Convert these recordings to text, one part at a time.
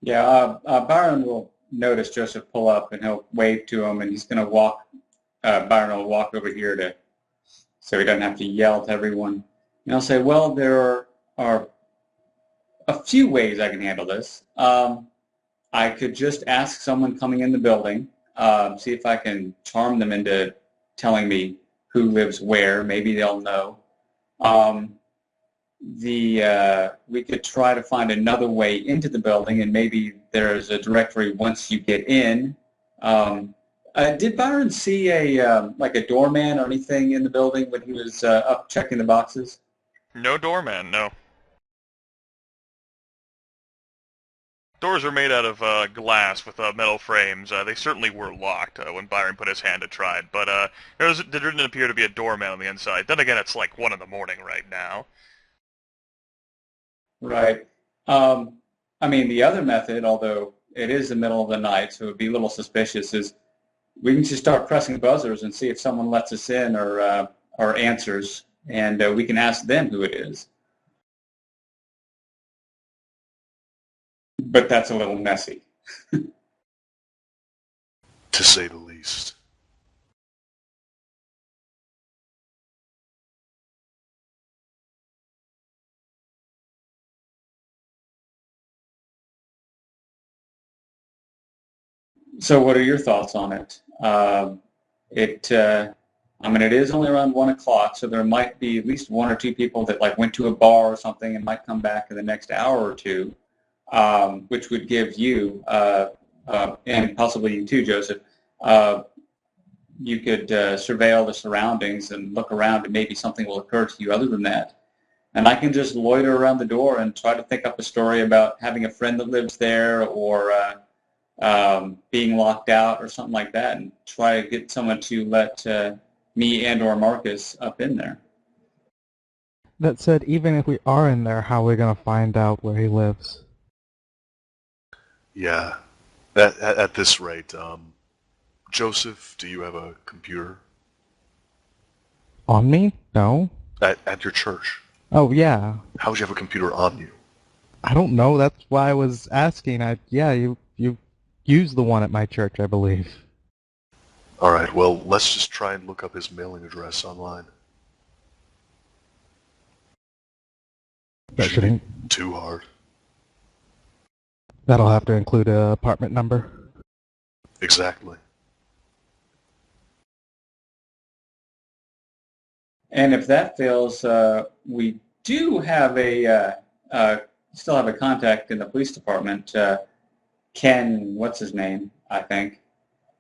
Yeah, Byron will notice Joseph pull up, and he'll wave to him, and he's going to walk. Byron will walk over here to so he doesn't have to yell to everyone. And I'll say, well, are a few ways I can handle this. I could just ask someone coming in the building, see if I can charm them into telling me who lives where. Maybe they'll know. Um, we could try to find another way into the building, and maybe there's a directory once you get in. Did Byron see like a doorman or anything in the building when he was up checking the boxes? No doorman, no. Doors are made out of glass with metal frames. They certainly were locked when Byron put his hand to try it, but there didn't appear to be a doorman on the inside. Then again, it's like 1 in the morning right now. Right. Um, I mean, the other method, although it is the middle of the night, so it would be a little suspicious, is we can just start pressing buzzers and see if someone lets us in or answers, and we can ask them who it is. But that's a little messy. To say the least. So what are your thoughts on it? I mean, it is only around 1 o'clock, so there might be at least one or two people that like went to a bar or something and might come back in the next hour or two, which would give you and possibly you too, Joseph. Uh, you could surveil the surroundings and look around, and maybe something will occur to you other than that. And I can just loiter around the door and try to think up a story about having a friend that lives there or being locked out or something like that, and try to get someone to let me and or Marcus up in there. That said, even if we are in there, how are we going to find out where he lives? Yeah. At this rate, Joseph, do you have a computer? On me? No. At your church. Oh, yeah. How would you have a computer on you? I don't know. That's why I was asking. Yeah, you used the one at my church, I believe. Alright, well, let's just try and look up his mailing address online. That Shouldn't be too hard. That'll have to include a apartment number. Exactly. And if that fails, we do have still have a contact in the police department, Ken, what's his name, I think,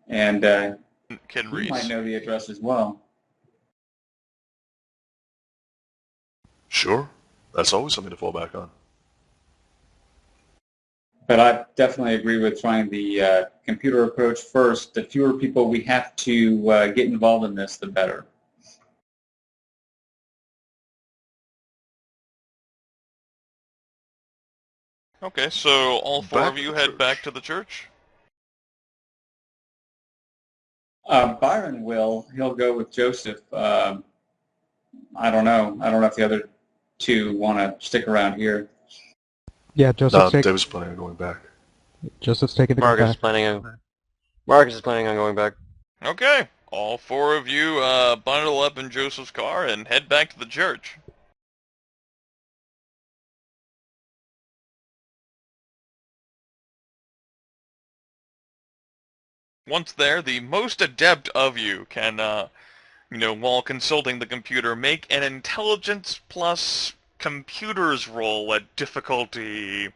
and Ken he might Reese. know the address as well. Sure. That's always something to fall back on. But I definitely agree with trying the computer approach first. The fewer people we have to get involved in this, the better. Okay, so all four Back of to you the head back church. to the church? Byron will. He'll go with Joseph. I don't know. I don't know if the other two want to stick around here. Yeah, No, Dave was planning on going back. Joseph's taking the Marcus is back. planning on going back. Okay, all four of you bundle up in Joseph's car and head back to the church. Once there, the most adept of you can, while consulting the computer, make an intelligence plus computers roll at difficulty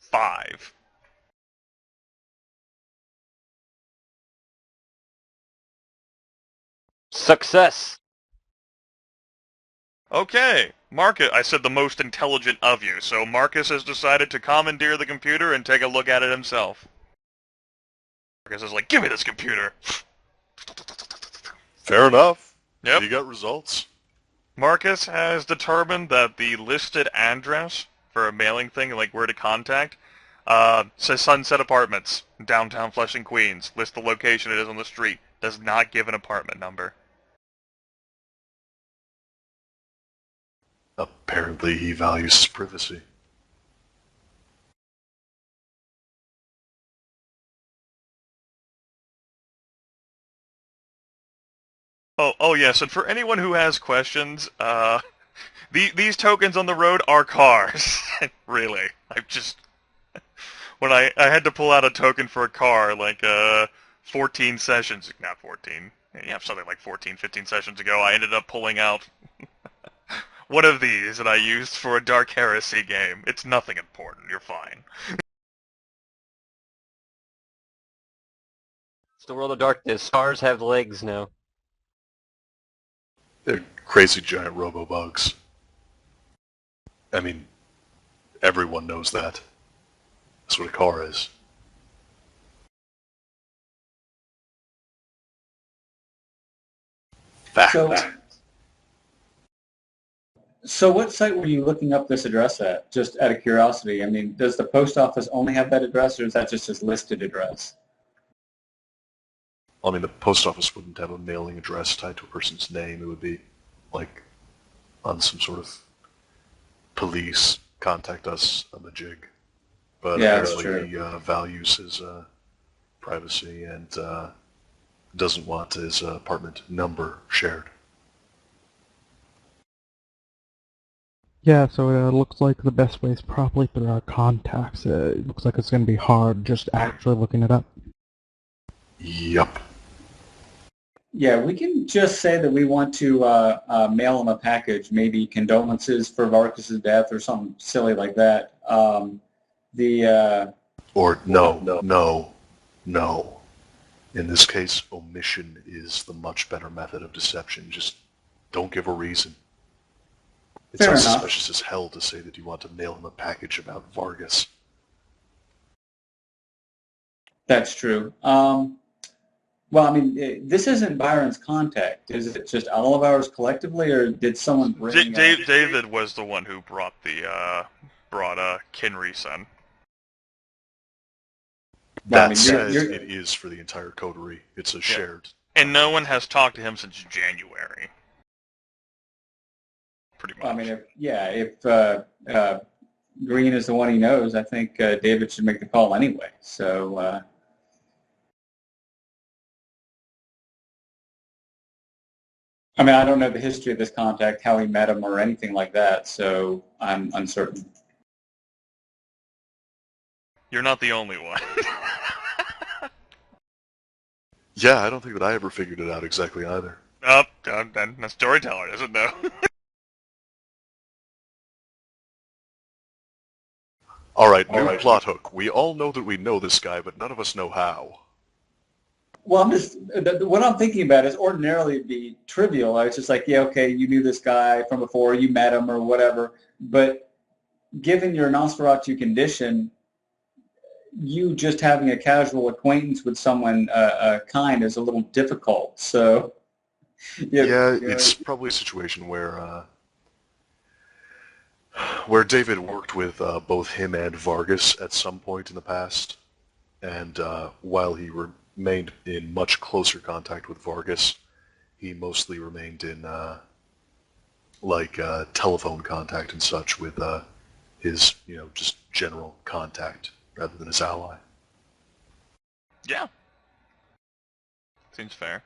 5. Success! Okay, Marcus, I said the most intelligent of you, so Marcus has decided to commandeer the computer and take a look at it himself. Marcus is like, give me this computer! Fair enough. Yep. You got results. Marcus has determined that the listed address for a mailing thing, like where to contact, says Sunset Apartments, downtown Flushing, Queens. Lists the location it is on the street. Does not give an apartment number. Apparently he values his privacy. Oh yes, and for anyone who has questions, these tokens on the road are cars. Really, when I had to pull out a token for a car, like 14 sessions, not 14, yeah, something like 14, 15 sessions ago, I ended up pulling out one of these that I used for a Dark Heresy game. It's nothing important. You're fine. It's the world of darkness. Stars have legs now. They're crazy giant robo-bugs. I mean, everyone knows that. That's what a car is. Fact. So what site were you looking up this address at, just out of curiosity? I mean, does the post office only have that address, or is that just his listed address? I mean, the post office wouldn't have a mailing address tied to a person's name. It would be, like, on some sort of police, contact us on the jig. But Yeah, that's apparently true. he values his privacy and doesn't want his apartment number shared. Yeah, so it looks like the best way is probably through our contacts. It looks like it's going to be hard just actually looking it up. Yup. Yeah, we can just say that we want to mail him a package, maybe condolences for Vargas's death or something silly like that. Or no. In this case, omission is the much better method of deception. Just don't give a reason. It's Fair enough. suspicious as hell to say that you want to mail him a package about Vargas. That's true. Well, I mean, this isn't Byron's contact. Is it just all of ours collectively, or did someone bring... David was the one who brought Kinry-san. Well, I That mean, says you're- it is for the entire coterie. It's a shared... And no one has talked to him since January. Pretty much. I mean, if Green is the one he knows, I think David should make the call anyway. So, I mean, I don't know the history of this contact, how he met him, or anything like that. So I'm uncertain. You're not the only one. Yeah, I don't think that I ever figured it out exactly either. Then the storyteller doesn't know. Alright, new plot hook. We all know that we know this guy, but none of us know how. Well, what I'm thinking about is ordinarily it'd be trivial. I was just like, yeah, okay, you knew this guy from before, you met him or whatever. But given your Nosferatu condition, you just having a casual acquaintance with someone kind is a little difficult. So, Yeah, it's probably a situation where David worked with both him and Vargas at some point in the past, and while he remained in much closer contact with Vargas, he mostly remained in telephone contact and such with his, just general contact rather than his ally. Yeah. Seems fair.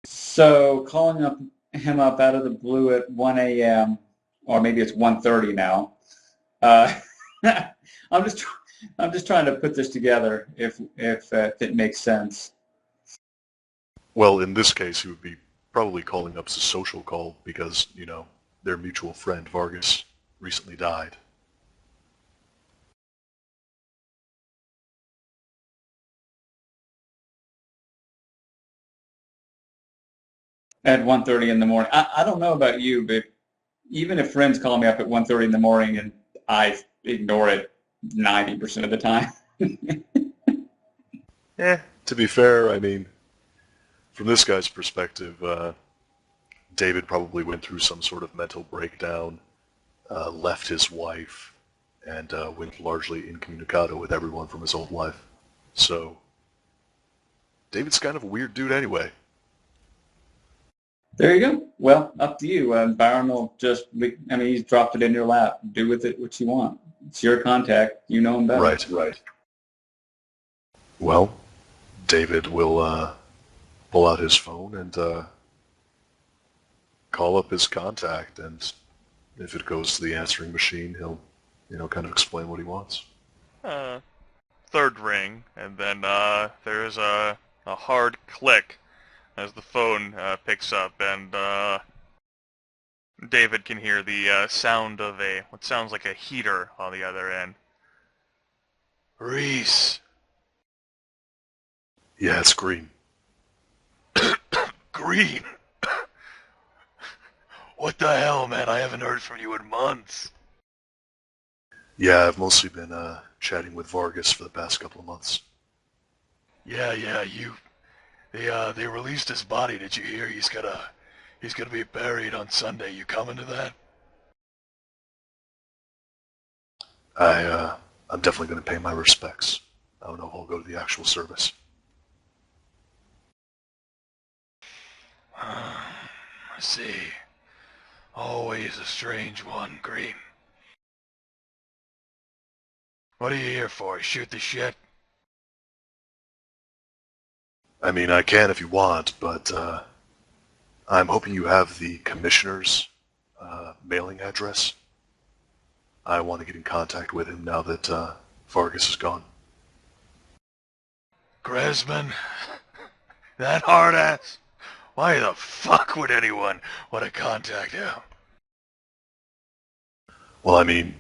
So calling him up out of the blue at 1 a.m., or maybe it's 1:30 now. I'm just trying to put this together if it makes sense. Well, in this case, he would be probably calling up as a social call because, their mutual friend Vargas recently died. At 1:30 in the morning. I don't know about you, but even if friends call me up at 1:30 in the morning and I ignore it 90% of the time. To be fair, I mean, from this guy's perspective, David probably went through some sort of mental breakdown, left his wife, and went largely incommunicado with everyone from his old life. So, David's kind of a weird dude anyway. There you go. Well, up to you. Byron will he's dropped it in your lap. Do with it what you want. It's your contact. You know him better. Right. Well, David will pull out his phone and call up his contact, and if it goes to the answering machine, he'll, kind of explain what he wants. Third ring, and then there's a hard click as the phone picks up, and David can hear the sound of what sounds like a heater on the other end. Reese. Yeah, it's Green. Green. What the hell, man? I haven't heard from you in months. Yeah, I've mostly been chatting with Vargas for the past couple of months. Yeah, they released his body. Did you hear? He's gonna be buried on Sunday. You coming to that? I'm definitely going to pay my respects. I don't know if I'll go to the actual service. I see. Always a strange one, Green. What are you here for? Shoot the shit? I mean, I can if you want, but I'm hoping you have the commissioner's mailing address. I want to get in contact with him now that Vargas is gone. Gresman? That hard ass? Why the fuck would anyone want to contact him? Well, I mean,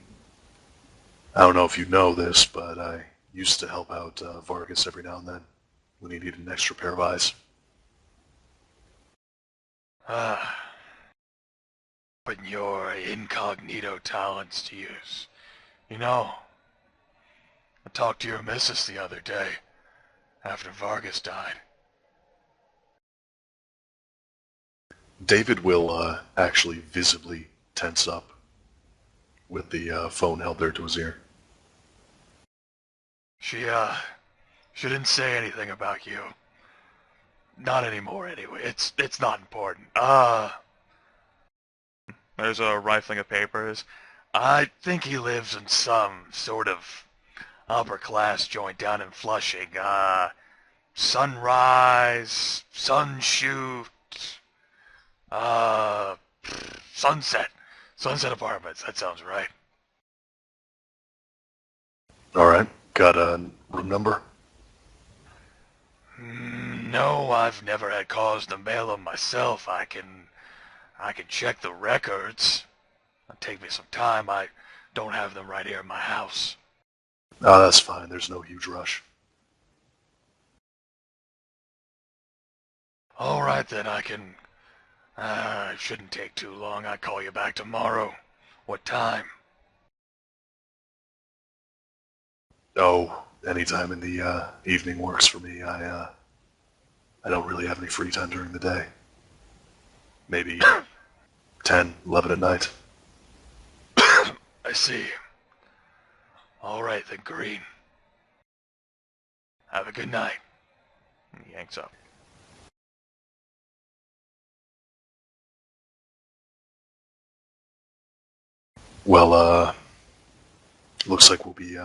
I don't know if you know this, but I used to help out Vargas every now and then when he needed an extra pair of eyes. Putting your incognito talents to use. You know, I talked to your missus the other day, after Vargas died. David will actually visibly tense up with the phone held there to his ear. She didn't say anything about you. Not anymore, anyway. It's not important. There's a rifling of papers. I think he lives in some sort of upper-class joint down in Flushing. Sunrise, Sunshoot, Sunset. Sunset Apartments, that sounds right. Alright, got a room number? No, I've never had cause to mail them myself. I can check the records. It'll take me some time. I don't have them right here in my house. Oh, that's fine. There's no huge rush. All right, then. It shouldn't take too long. I'll call you back tomorrow. What time? Oh, anytime in the evening works for me. I don't really have any free time during the day. Maybe 10, 11 at night. I see. All right, then, Green. Have a good night. And he hangs up. Well, looks like we'll be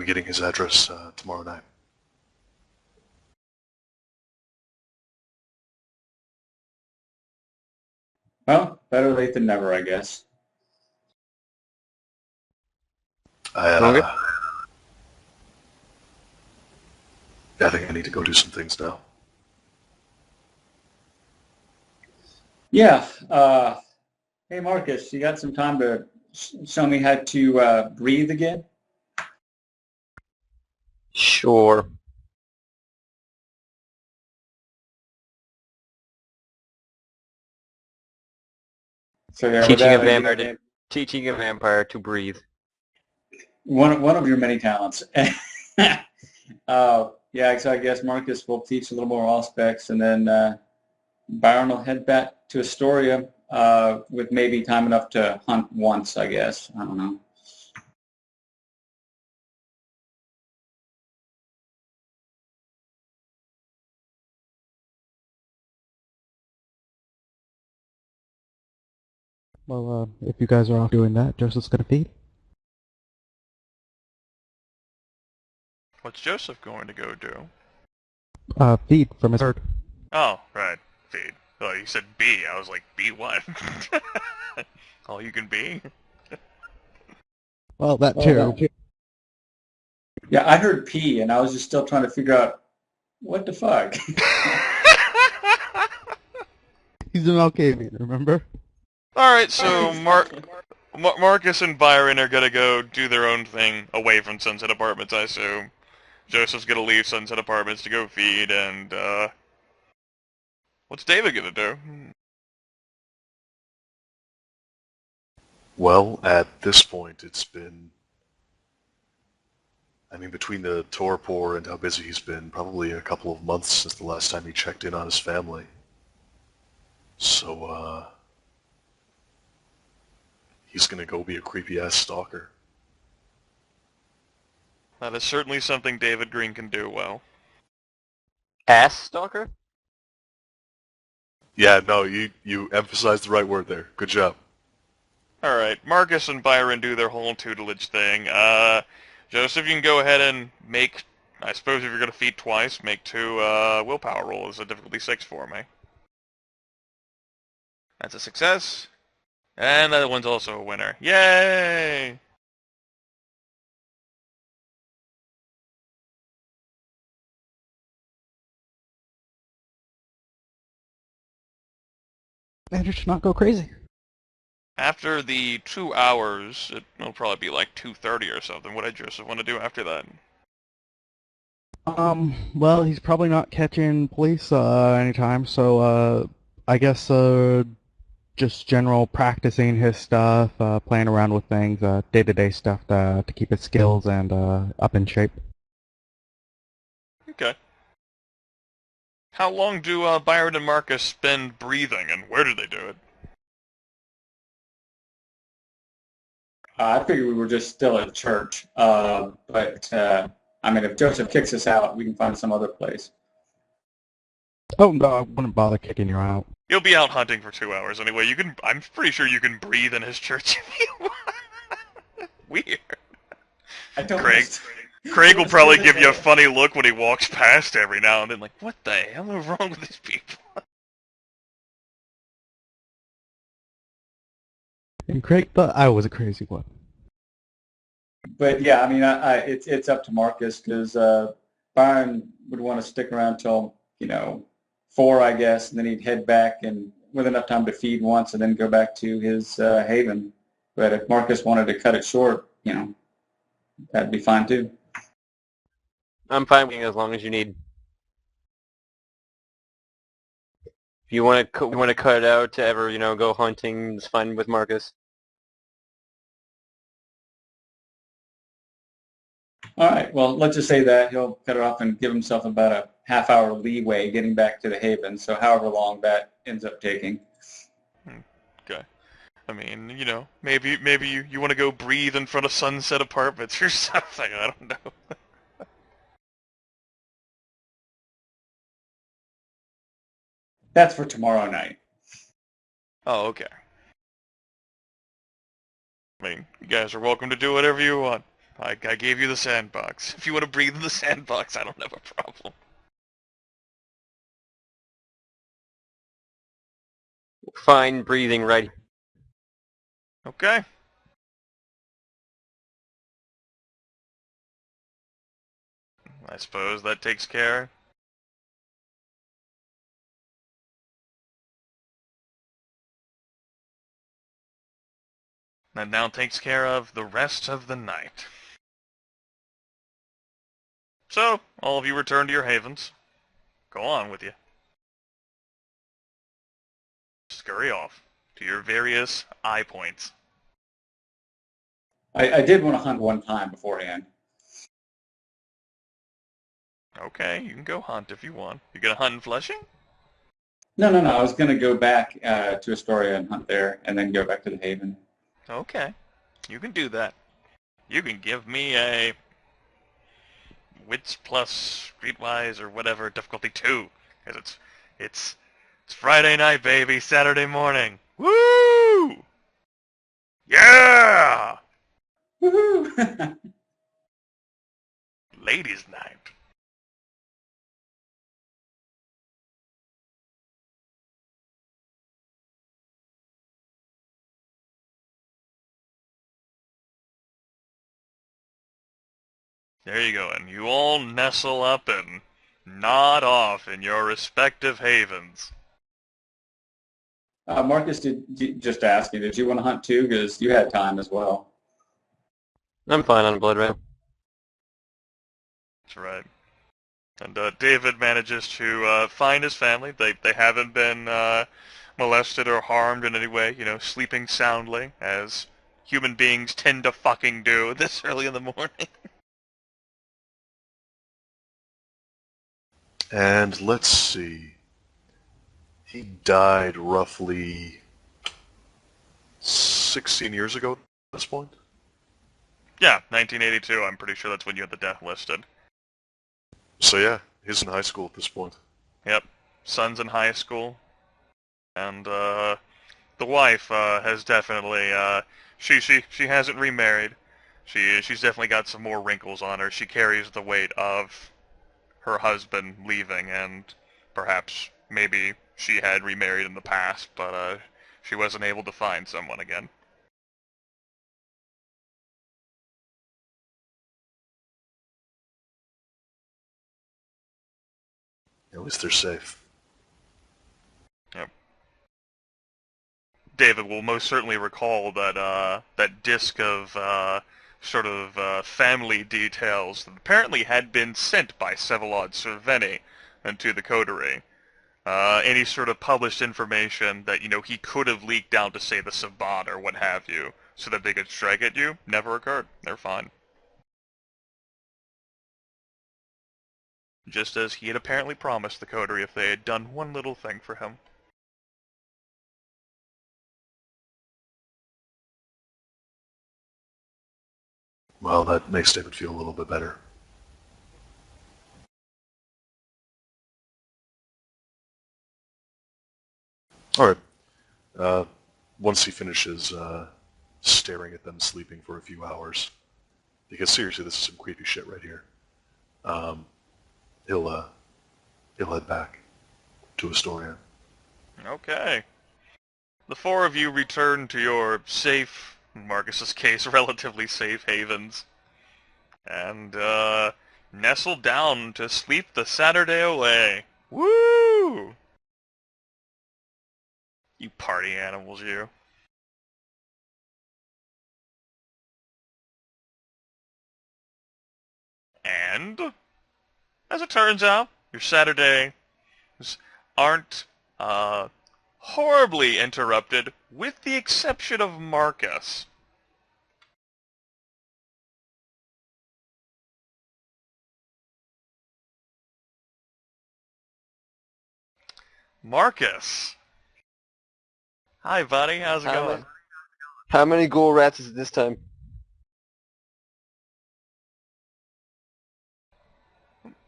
getting his address tomorrow night. Well, better late than never, I guess. I think I need to go do some things now. Yeah. Hey, Marcus, you got some time to show me how to breathe again? Sure. So yeah, Teaching a vampire to breathe. One of your many talents. Yeah, so I guess Marcus will teach a little more aspects, and then Byron will head back to Astoria with maybe time enough to hunt once, I guess. I don't know. Well, if you guys are off doing that, Joseph's gonna feed. What's Joseph going to go do? feed from his herd. Oh, right. Feed. Oh, you said B. I was like, B what? All you can be? Well, that too. Yeah, I heard P, and I was just still trying to figure out what the fuck. He's an Alcavian, remember? Alright, so Marcus and Byron are gonna go do their own thing away from Sunset Apartments, I assume. Joseph's gonna leave Sunset Apartments to go feed, and, what's David gonna do? Well, at this point, it's been... I mean, between the torpor and how busy he's been, probably a couple of months since the last time he checked in on his family. So, he's gonna go be a creepy-ass stalker. That is certainly something David Green can do well. Ass stalker? Yeah, no, you emphasized the right word there. Good job. Alright, Marcus and Byron do their whole tutelage thing. Joseph, you can go ahead and make, I suppose if you're going to feed twice, make 2 willpower rolls a difficulty 6 for me. That's a success. And that one's also a winner. Yay! Managed to not go crazy. After the 2 hours, it'll probably be like 2:30 or something. What did Joseph want to do after that? Well, he's probably not catching police anytime, so I guess just general practicing his stuff, playing around with things, day-to-day stuff to keep his skills and up in shape. Okay. How long do Byron and Marcus spend breathing, and where do they do it? I figured we were just still at church, but I mean, if Joseph kicks us out, we can find some other place. Oh no, I wouldn't bother kicking you out. You'll be out hunting for 2 hours anyway. You can. I'm pretty sure you can breathe in his church if you want. Weird. I don't Craig will probably give you a funny look when he walks past every now and then, like, what the hell is wrong with these people? And Craig thought I was a crazy one. But yeah, I mean, it's up to Marcus because Byron would want to stick around till 4, I guess, and then he'd head back and with enough time to feed once and then go back to his haven. But if Marcus wanted to cut it short, that'd be fine too. I'm fine with it as long as you need. If you want to cut it out to ever, go hunting, it's fine with Marcus. All right. Well, let's just say that he'll cut it off and give himself about a half-hour leeway getting back to the haven. So however long that ends up taking. Okay. I mean, maybe you want to go breathe in front of Sunset Apartments or something. I don't know. That's for tomorrow night. Oh, okay. I mean, you guys are welcome to do whatever you want. I gave you the sandbox. If you want to breathe in the sandbox, I don't have a problem. Fine breathing right. Okay. I suppose that takes care. That now takes care of the rest of the night. So, all of you return to your havens. Go on with you. Scurry off to your various eye points. I did want to hunt one time beforehand. Okay, you can go hunt if you want. You gonna hunt in Flushing? No. I was going to go back to Astoria and hunt there and then go back to the haven. Okay, you can do that. You can give me a Wits plus Streetwise or whatever difficulty 2, because it's Friday night, baby, Saturday morning. Woo! Yeah! Woohoo! Ladies' night. There you go, and you all nestle up and nod off in your respective havens. Marcus, just asking, did you want to hunt too? Because you had time as well. I'm fine on Blood Rail. That's right. And David manages to find his family. They haven't been molested or harmed in any way, sleeping soundly, as human beings tend to fucking do this early in the morning. And let's see. He died roughly 16 years ago at this point. Yeah, 1982, I'm pretty sure that's when you had the death listed. So yeah, he's in high school at this point. Yep, son's in high school. And the wife has definitely, she hasn't remarried. She's definitely got some more wrinkles on her. She carries the weight of her husband leaving, and perhaps maybe she had remarried in the past, but she wasn't able to find someone again. At least they're safe. Yep. David will most certainly recall that disc of family details that apparently had been sent by Vsevolod Cerveni into the coterie. Any sort of published information that, he could have leaked down to, say, the Sabbat or what have you, so that they could strike at you, never occurred. They're fine. Just as he had apparently promised the coterie if they had done one little thing for him. Well, that makes David feel a little bit better. Alright. Once he finishes staring at them sleeping for a few hours, because seriously, this is some creepy shit right here, he'll head back to Astoria. Okay. The four of you return to your safe, in Marcus's case, relatively safe havens, and nestle down to sleep the Saturday away. Woo! You party animals, you. And, as it turns out, your Saturdays aren't horribly interrupted, with the exception of Marcus. Marcus! Hi, buddy. How's it going? How many ghoul rats is it this time?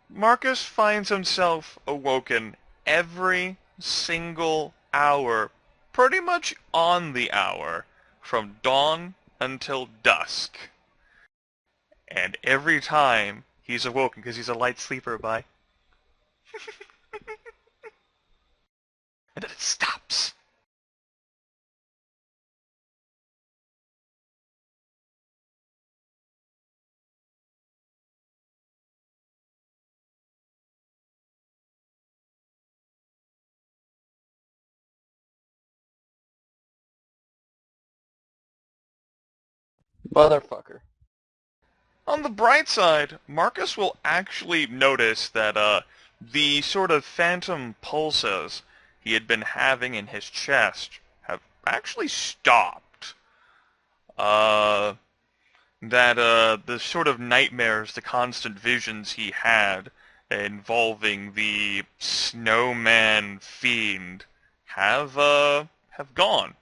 Marcus finds himself awoken every single hour, pretty much on the hour, from dawn until dusk. And every time he's awoken, because he's a light sleeper, and then it stops. Motherfucker. On the bright side, Marcus will actually notice that the sort of phantom pulses he had been having in his chest have actually stopped. The sort of nightmares, the constant visions he had involving the snowman fiend have gone.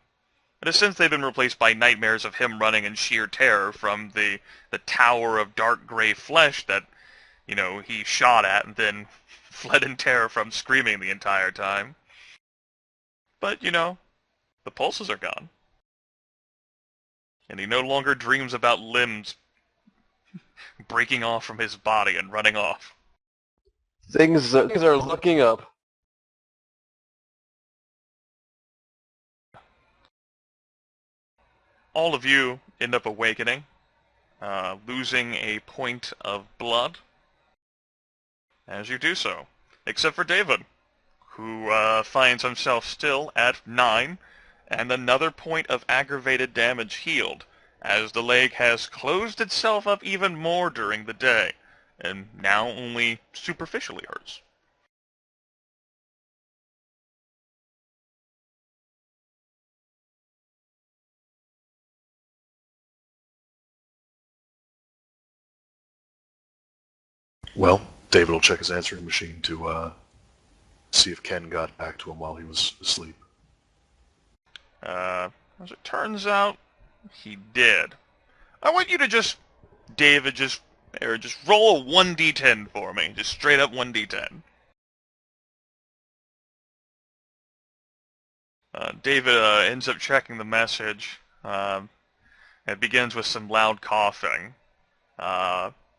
And since they've been replaced by nightmares of him running in sheer terror from the tower of dark gray flesh that, he shot at and then fled in terror from, screaming the entire time. But, the pulses are gone. And he no longer dreams about limbs breaking off from his body and running off. Things are looking up. All of you end up awakening losing a point of blood as you do so. Except for David, who finds himself still at 9, and another point of aggravated damage healed, as the leg has closed itself up even more during the day, and now only superficially hurts. Well, David will check his answering machine to see if Ken got back to him while he was asleep. As it turns out, he did. I want you to David, just roll a 1d10 for me. Just straight up 1d10. David ends up checking the message. It begins with some loud coughing.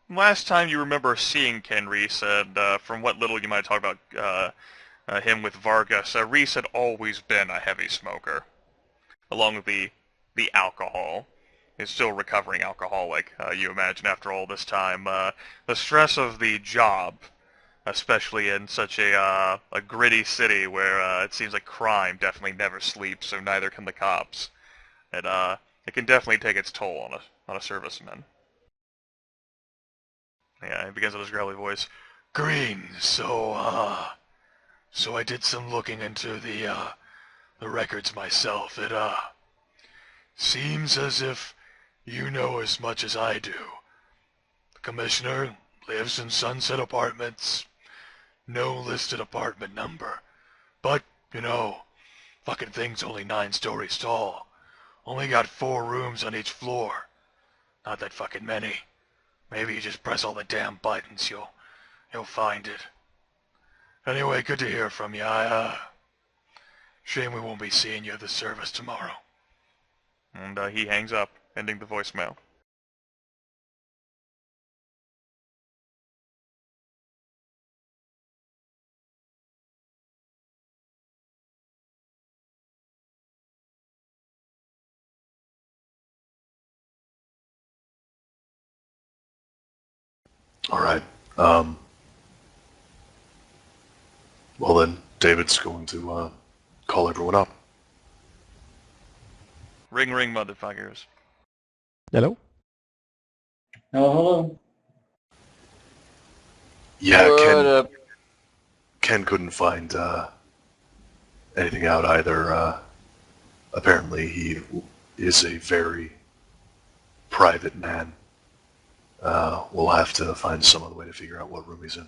Last time you remember seeing Ken Reese, and from what little you might talk about him with Vargas, Reese had always been a heavy smoker, along with the alcohol. He's still a recovering alcoholic, you imagine, after all this time. The stress of the job, especially in such a gritty city where it seems like crime definitely never sleeps, so neither can the cops. It can definitely take its toll on a serviceman. Yeah, he begins with his growly voice. Green, so I did some looking into the records myself. It, seems as if you know as much as I do. The commissioner lives in Sunset Apartments. No listed apartment number. But, you know, fucking thing's only 9 stories tall. Only got 4 rooms on each floor. Not that fucking many. Maybe you just press all the damn buttons, you'll find it. Anyway, good to hear from you. Shame we won't be seeing you at the service tomorrow. And he hangs up, ending the voicemail. All right. Well then, David's going to call everyone up. Ring, ring, motherfuckers. Hello? Hello. Yeah, What up? Ken couldn't find anything out either. Apparently he is a very private man. We'll have to find some other way to figure out what room he's in.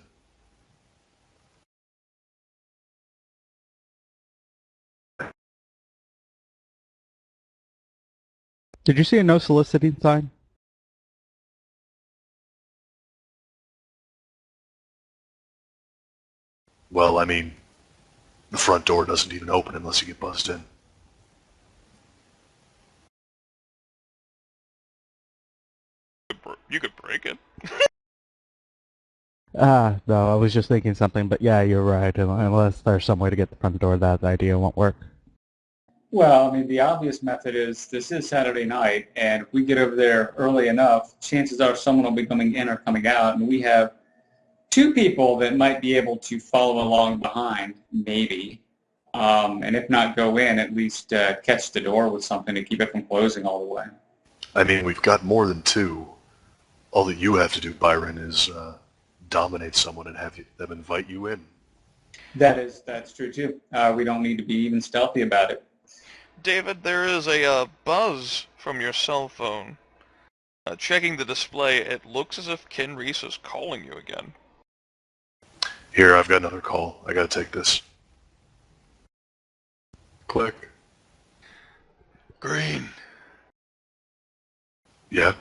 Did you see a no soliciting sign? Well, I mean, the front door doesn't even open unless you get buzzed in. You could break it. No, I was just thinking something, but yeah, you're right. Unless there's some way to get the front door, that idea won't work. Well, I mean, the obvious method is this is Saturday night, and if we get over there early enough, chances are someone will be coming in or coming out, and we have 2 people that might be able to follow along behind, maybe. And if not go in, at least catch the door with something to keep it from closing all the way. I mean, we've got more than 2. All that you have to do, Byron, is dominate someone and have them invite you in. That's true too. We don't need to be even stealthy about it. David, there is a buzz from your cell phone. Checking the display, it looks as if Ken Reese is calling you again. Here, I've got another call. I gotta take this. Click. Green, Yeah?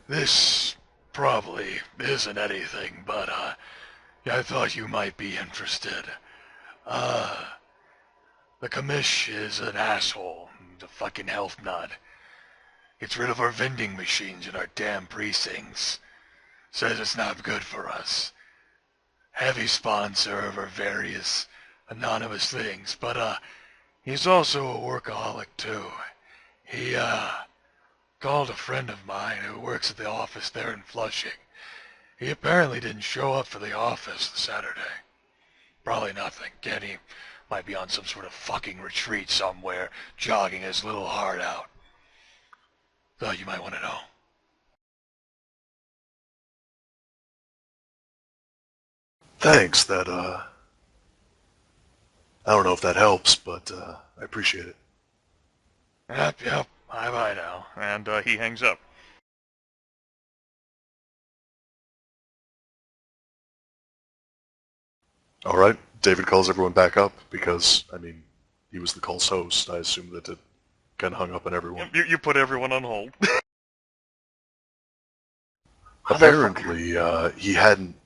this probably isn't anything, but I thought you might be interested. The commish is an asshole, a fucking health nut. Gets rid of our vending machines in our damn precincts. Says it's not good for us. Heavy sponsor of our various anonymous things, but he's also a workaholic too. He called a friend of mine who works at the office there in Flushing. He apparently didn't show up for the office Saturday. Probably nothing. Kenny might be on some sort of fucking retreat somewhere, jogging his little heart out. Thought you might want to know. Thanks, I don't know if that helps, but I appreciate it. Yep. Bye now. And he hangs up. All right, David calls everyone back up because, I mean, he was the call's host. I assume that it kind of hung up on everyone. You put everyone on hold. Apparently, he hadn't...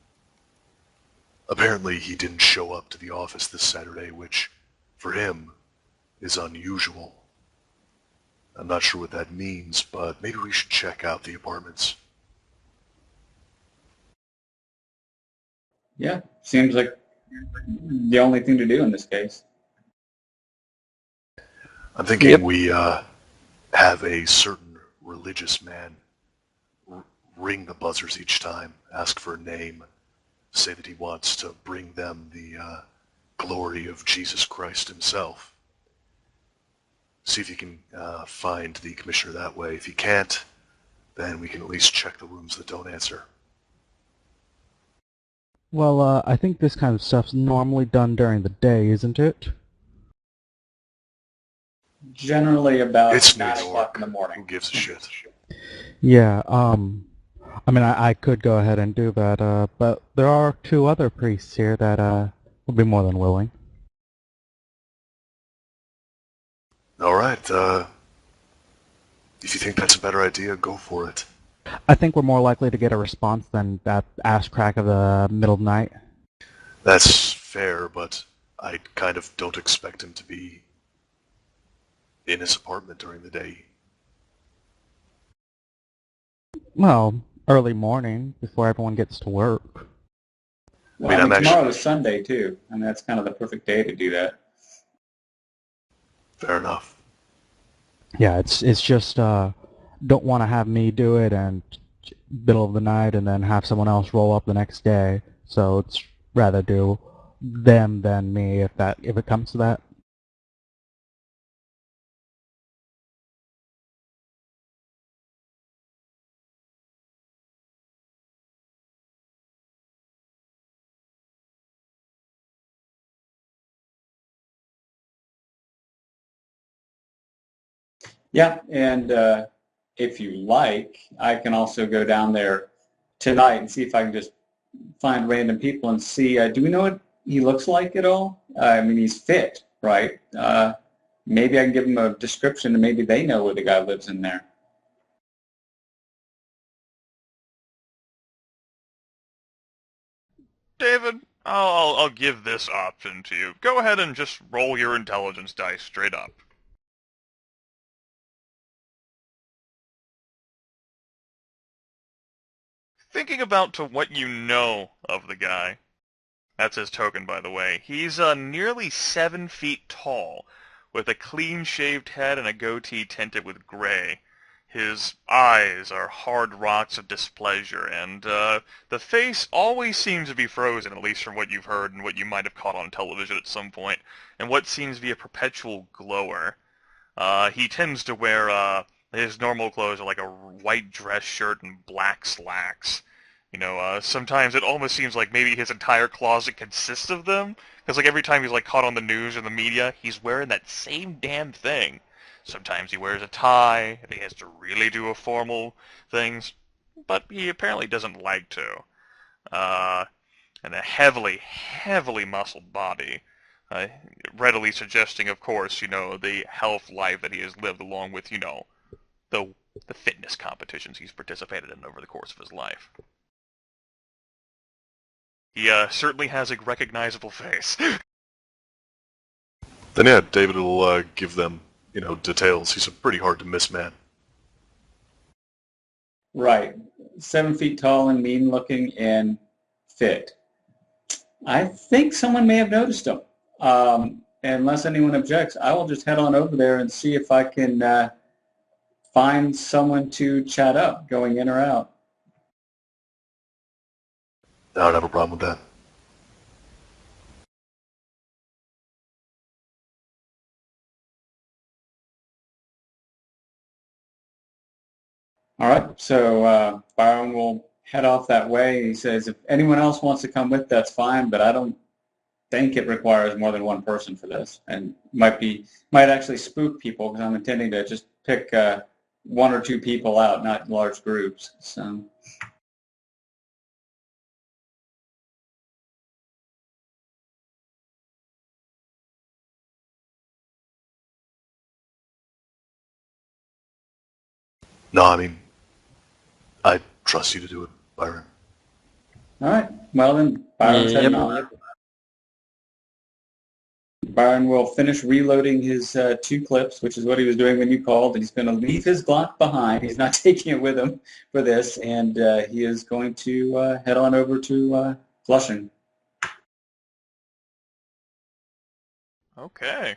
Apparently, he didn't show up to the office this Saturday, which, for him, is unusual. I'm not sure what that means, but maybe we should check out the apartments. Yeah, seems like the only thing to do in this case. I'm thinking we have a certain religious man ring the buzzers each time, ask for a name, say that he wants to bring them the glory of Jesus Christ himself. See if you can find the commissioner that way. If you can't, then we can at least check the rooms that don't answer. Well, I think this kind of stuff's normally done during the day, isn't it? Generally about It's New 9 York. o'clock in the morning. Who gives a shit? Yeah, I mean, I could go ahead and do that, but there are 2 other priests here that would be more than willing. All right, if you think that's a better idea, go for it. I think we're more likely to get a response than that ass crack of the middle of the night. That's fair, but I kind of don't expect him to be in his apartment during the day. Well, early morning, before everyone gets to work. Well, I mean, I'm tomorrow actually- is Sunday too, and that's kind of the perfect day to do that. Fair enough. Yeah, it's just don't want to have me do it and middle of the night and then have someone else roll up the next day. So it's rather do them than me if it comes to that. Yeah, and if you like, I can also go down there tonight and see if I can just find random people and see, do we know what he looks like at all? I mean, he's fit, right? Maybe I can give them a description and maybe they know where the guy lives in there. David, I'll give this option to you. Go ahead and just roll your intelligence dice straight up. Thinking about to what you know of the guy. That's his token, by the way. He's nearly 7 feet tall, with a clean-shaved head and a goatee tinted with gray. His eyes are hard rocks of displeasure, and the face always seems to be frozen, at least from what you've heard and what you might have caught on television at some point, and what seems to be a perpetual glower. He tends to wear his normal clothes are like a white dress shirt and black slacks. You know, sometimes it almost seems like maybe his entire closet consists of them, because like every time he's like caught on the news or the media, he's wearing that same damn thing. Sometimes he wears a tie if he has to really do a formal things, but he apparently doesn't like to. And a heavily, heavily muscled body, readily suggesting, of course, you know, the health life that he has lived along with, you know, the fitness competitions he's participated in over the course of his life. He certainly has a recognizable face. Then yeah, David will give them, you know, details. He's a pretty hard to miss man. Right. 7 feet tall and mean looking and fit. I think someone may have noticed him. Unless anyone objects, I will just head on over there and see if I can find someone to chat up, going in or out. I don't have a problem with that. All right, so Byron will head off that way. He says, if anyone else wants to come with, that's fine, but I don't think it requires more than one person for this, and might actually spook people because I'm intending to just pick one or two people out, not large groups. So. No, I mean, I trust you to do it, Byron. All right. Well then, Byron's heading off. Byron will finish reloading his 2 clips, which is what he was doing when you called, and he's going to leave his Glock behind. He's not taking it with him for this, and he is going to head on over to Flushing. Okay.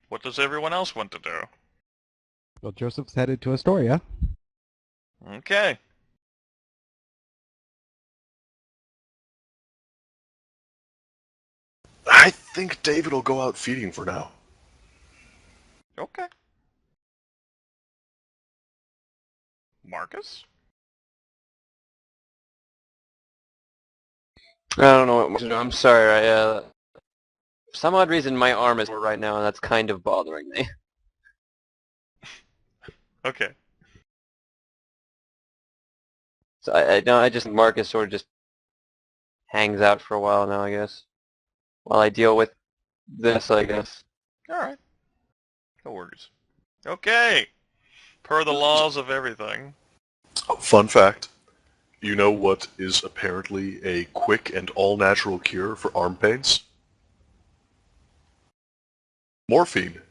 What does everyone else want to do? Well, Joseph's headed to Astoria. Okay. I think David will go out feeding for now. Okay. Marcus? I don't know what to do. I'm sorry. For some odd reason, my arm is sore right now, and that's kind of bothering me. Okay. So I just Marcus sort of just hangs out for a while now, I guess, while I deal with this, I guess. Alright. No worries. Okay. Per the laws of everything. Fun fact, you know what is apparently a quick and all-natural cure for arm pains? Morphine.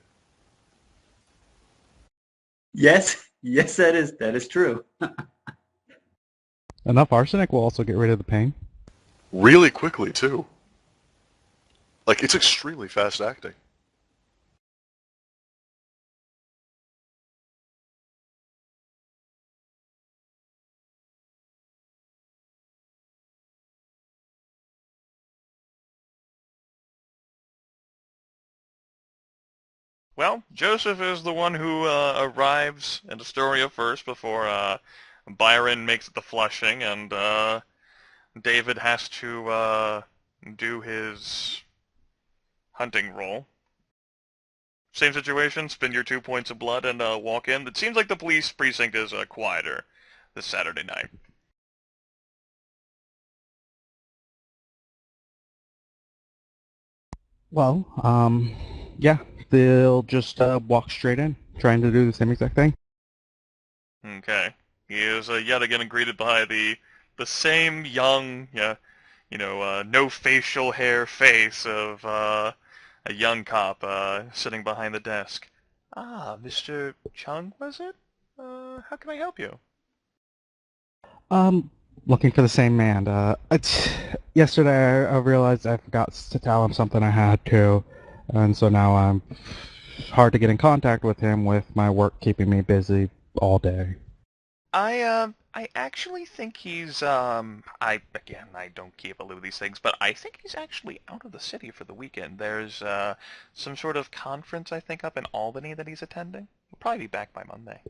Yes, that is true. Enough arsenic will also get rid of the pain. Really quickly, too. Like, it's extremely fast-acting. Well, Joseph is the one who arrives in Astoria first before Byron makes it to Flushing, and David has to do his hunting role. Same situation, spend your 2 points of blood and walk in. It seems like the police precinct is quieter this Saturday night. Well, yeah, they'll just walk straight in, trying to do the same exact thing. Okay. He is yet again greeted by the same young, no facial hair face of a young cop sitting behind the desk. Ah, Mr. Chung, was it? How can I help you? Looking for the same man. Yesterday I realized I forgot to tell him something I had to, and so now I'm hard to get in contact with him with my work keeping me busy all day. I actually think he's, I don't keep a loop of these things, but I think he's actually out of the city for the weekend. There's, some sort of conference, I think, up in Albany that he's attending. He'll probably be back by Monday.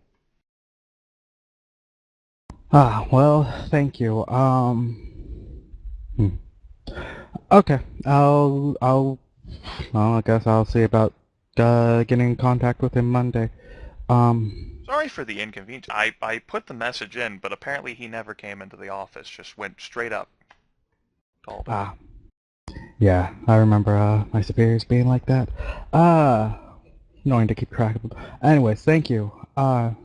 Ah, well, thank you. Okay, well, I guess I'll see about getting in contact with him Monday. Sorry for the inconvenience. I put the message in, but apparently he never came into the office. Just went straight up. Called him. Yeah, I remember my superiors being like that. Knowing to keep track of them. Anyways, thank you. I'll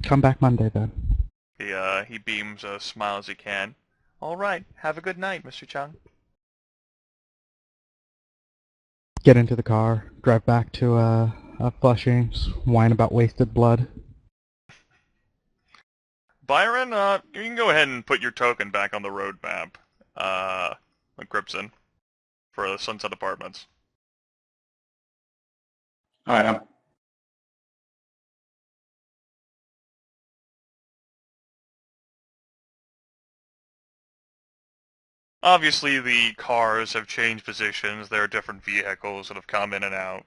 come back Monday then. He beams a smile as he can. All right. Have a good night, Mr. Chung. Get into the car, drive back to Flushing, whine about wasted blood. Byron, you can go ahead and put your token back on the road map. Like Gripson, for the Sunset Apartments. All right, Obviously, the cars have changed positions. There are different vehicles that have come in and out,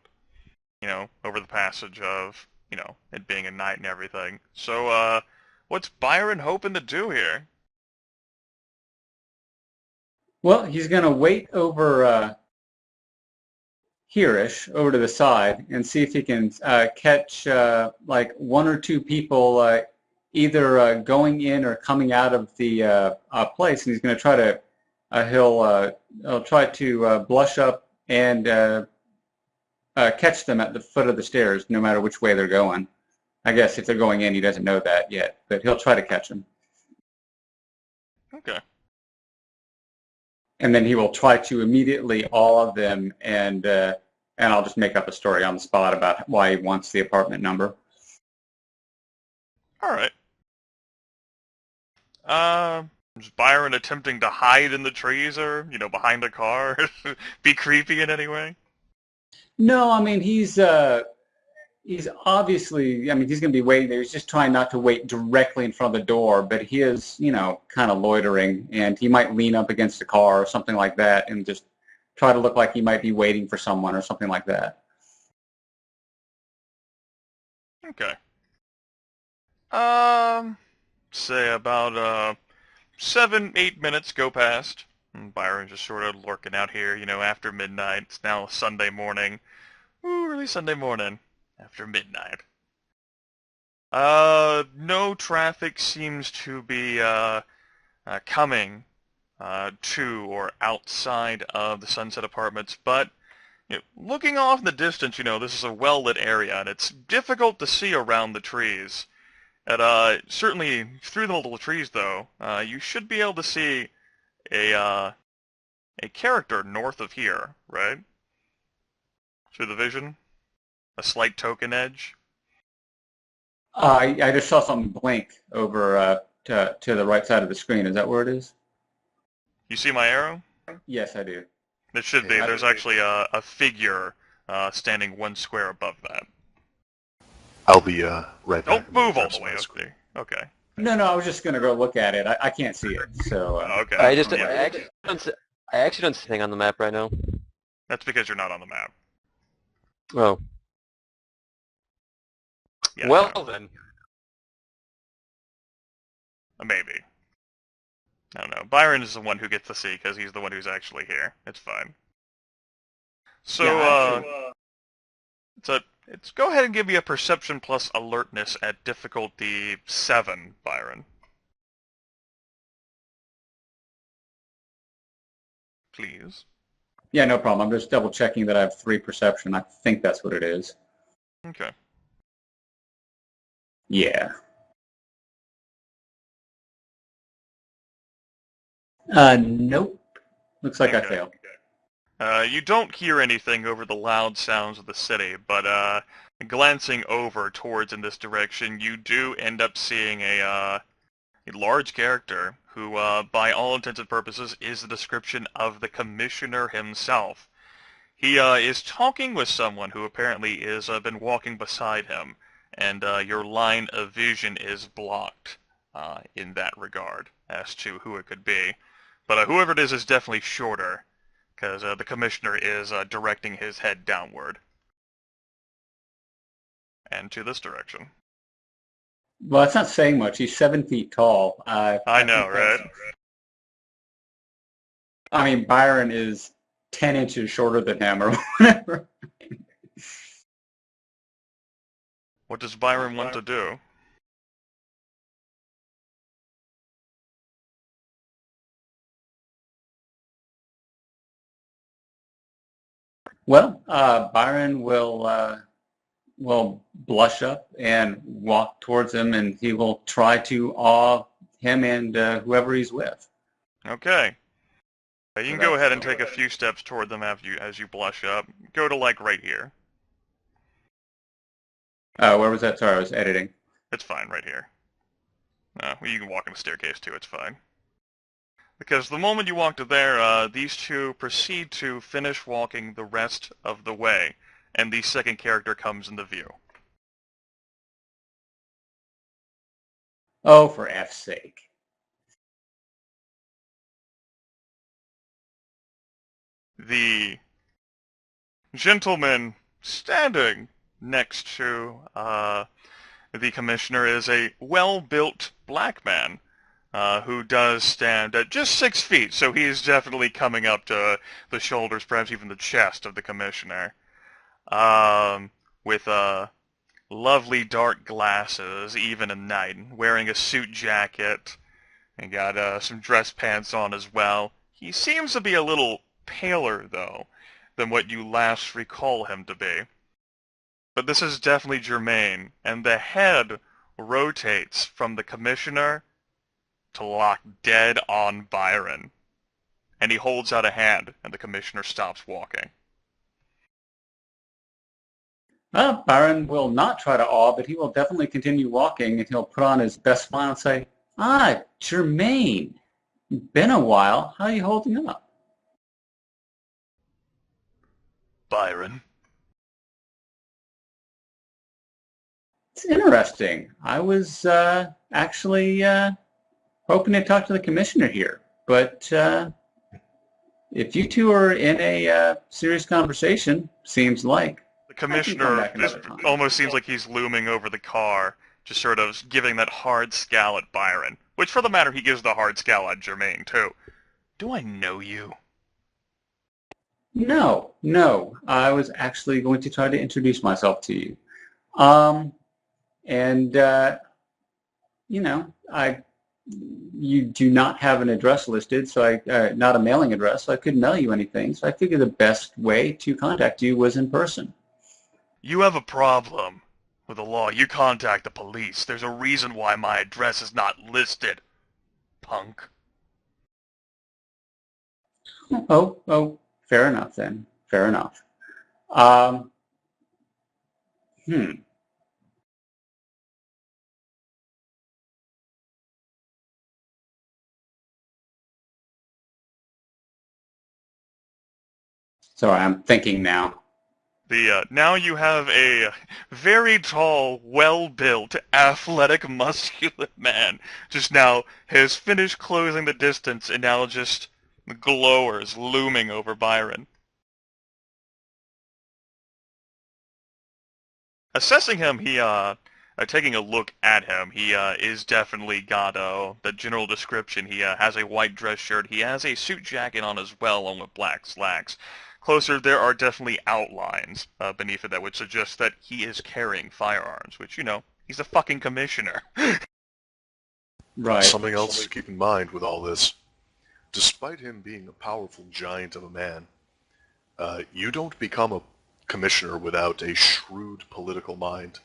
over the passage of, it being a night and everything. So, what's Byron hoping to do here? Well, he's going to wait over here-ish, over to the side, and see if he can catch like one or two people either going in or coming out of the place. And he's going to try to he'll try to blush up and catch them at the foot of the stairs, no matter which way they're going. I guess if they're going in, he doesn't know that yet, but he'll try to catch them. Okay. And then he will try to immediately all of them, and I'll just make up a story on the spot about why he wants the apartment number. All right. Is Byron attempting to hide in the trees or, behind a car? Be creepy in any way? No, I mean, he's obviously, I mean, he's going to be waiting there. He's just trying not to wait directly in front of the door, but he is, kind of loitering, and he might lean up against a car or something like that and just try to look like he might be waiting for someone or something like that. Okay. Say about 7-8 minutes go past. And Byron's just sort of lurking out here, after midnight. It's now Sunday morning. Ooh, really Sunday morning. After midnight. No traffic seems to be coming to or outside of the Sunset Apartments, but looking off in the distance, this is a well-lit area, and it's difficult to see around the trees. And certainly through the little trees, though, you should be able to see a character north of here, right? Through the vision, a slight token edge. I just saw something blink over to the right side of the screen. Is that where it is? You see my arrow? Yes, I do. It should be. There's actually a figure standing one square above that. I'll be right back. Don't move all the way up there. Okay. No, I was just going to go look at it. I can't see it, so... Okay. I actually don't see anything on the map right now. That's because you're not on the map. Oh. Yeah, well, no. then. Maybe. I don't know. Byron is the one who gets to see because he's the one who's actually here. It's fine. So, it's go ahead and give me a perception plus alertness at difficulty 7, Byron. Please. Yeah, no problem. I'm just double checking that I have 3 perception. I think that's what it is. Okay. Yeah. Nope. Looks like Okay. I failed. You don't hear anything over the loud sounds of the city, but glancing over towards in this direction, you do end up seeing a large character who, by all intents and purposes, is the description of the commissioner himself. He is talking with someone who apparently is been walking beside him, and your line of vision is blocked in that regard as to who it could be. But whoever it is definitely shorter, because the commissioner is directing his head downward. And to this direction. Well, that's not saying much. He's 7 feet tall. I know, right? I mean, Byron is 10 inches shorter than him, or whatever. What does Byron want to do? Well, Byron will blush up and walk towards him, and he will try to awe him and whoever he's with. Okay. You can go ahead and take a few steps toward them as you blush up. Go to, like, right here. Where was that? Sorry, I was editing. It's fine, right here. You can walk in the staircase, too. It's fine. Because the moment you walk to there, these two proceed to finish walking the rest of the way, and the second character comes into view. Oh, for F's sake. the gentleman standing next to the commissioner is a well-built black man who does stand at just 6 feet, so he is definitely coming up to the shoulders, perhaps even the chest of the commissioner, with lovely dark glasses, even at night, wearing a suit jacket, and got some dress pants on as well. He seems to be a little paler, though, than what you last recall him to be. But this is definitely Germain, and the head rotates from the commissioner to lock dead on Byron. And he holds out a hand, and the commissioner stops walking. Well, Byron will not try to awe, but he will definitely continue walking, and he'll put on his best smile and say, "Ah, Germain, been a while. How are you holding up?" Byron. It's interesting. I was actually hoping to talk to the commissioner here, but if you two are in a serious conversation, seems like The commissioner just almost seems like he's looming over the car, just sort of giving that hard scowl at Byron. Which, for the matter, he gives the hard scowl at Germain, too. Do I know you? No. I was actually going to try to introduce myself to you. You do not have an address listed, so not a mailing address, so I couldn't mail you anything. So I figured the best way to contact you was in person. You have a problem with the law. You contact the police. There's a reason why my address is not listed, punk. Oh, fair enough then. Fair enough. Hmm. Sorry, I'm thinking now. Now you have a very tall, well-built, athletic, muscular man. Just now has finished closing the distance and now just glowers looming over Byron. Assessing him, taking a look at him, he is definitely got the general description. He has a white dress shirt. He has a suit jacket on as well, along with black slacks. Closer, there are definitely outlines beneath it that would suggest that he is carrying firearms, which, he's a fucking commissioner. Right. Something else to keep in mind with all this. Despite him being a powerful giant of a man, you don't become a commissioner without a shrewd political mind.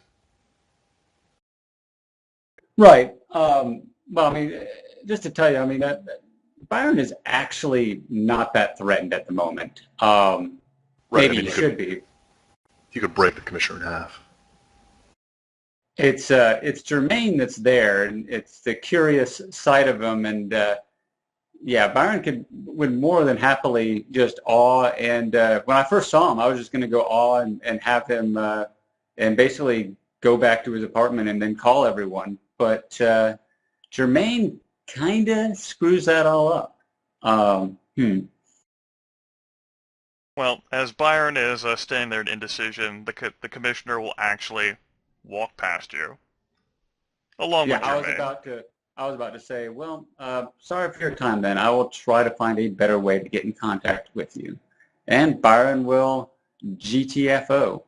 Right. Well, I mean, just to tell you, I mean, Byron is actually not that threatened at the moment. Right, Maybe he should be. You could break the commissioner in half. It's Germain that's there, and it's the curious side of him, and yeah, Byron would more than happily just awe. And when I first saw him, I was just going to go awe and have him and basically go back to his apartment and then call everyone. But Germain kind of screws that all up. Well, as Byron is standing there in indecision, the commissioner will actually walk past you, along with Germain. I was about to say, well, sorry for your time then. I will try to find a better way to get in contact with you. And Byron will GTFO.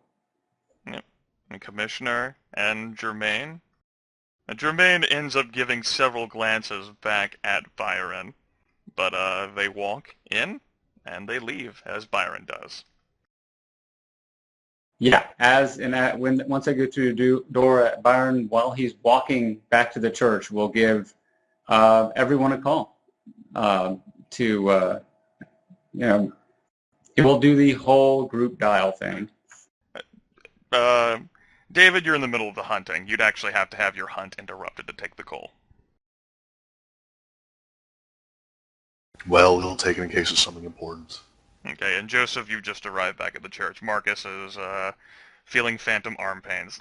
Yep. And Commissioner and Germain. And Germain ends up giving several glances back at Byron, but they walk in and they leave as Byron does. Yeah, once I go through the door, Byron, while he's walking back to the church, will give everyone a call. He will do the whole group dial thing. David, you're in the middle of the hunting. You'd actually have to have your hunt interrupted to take the call. Well, it'll take it in case of something important. Okay, and Joseph, you've just arrived back at the church. Marcus is feeling phantom arm pains.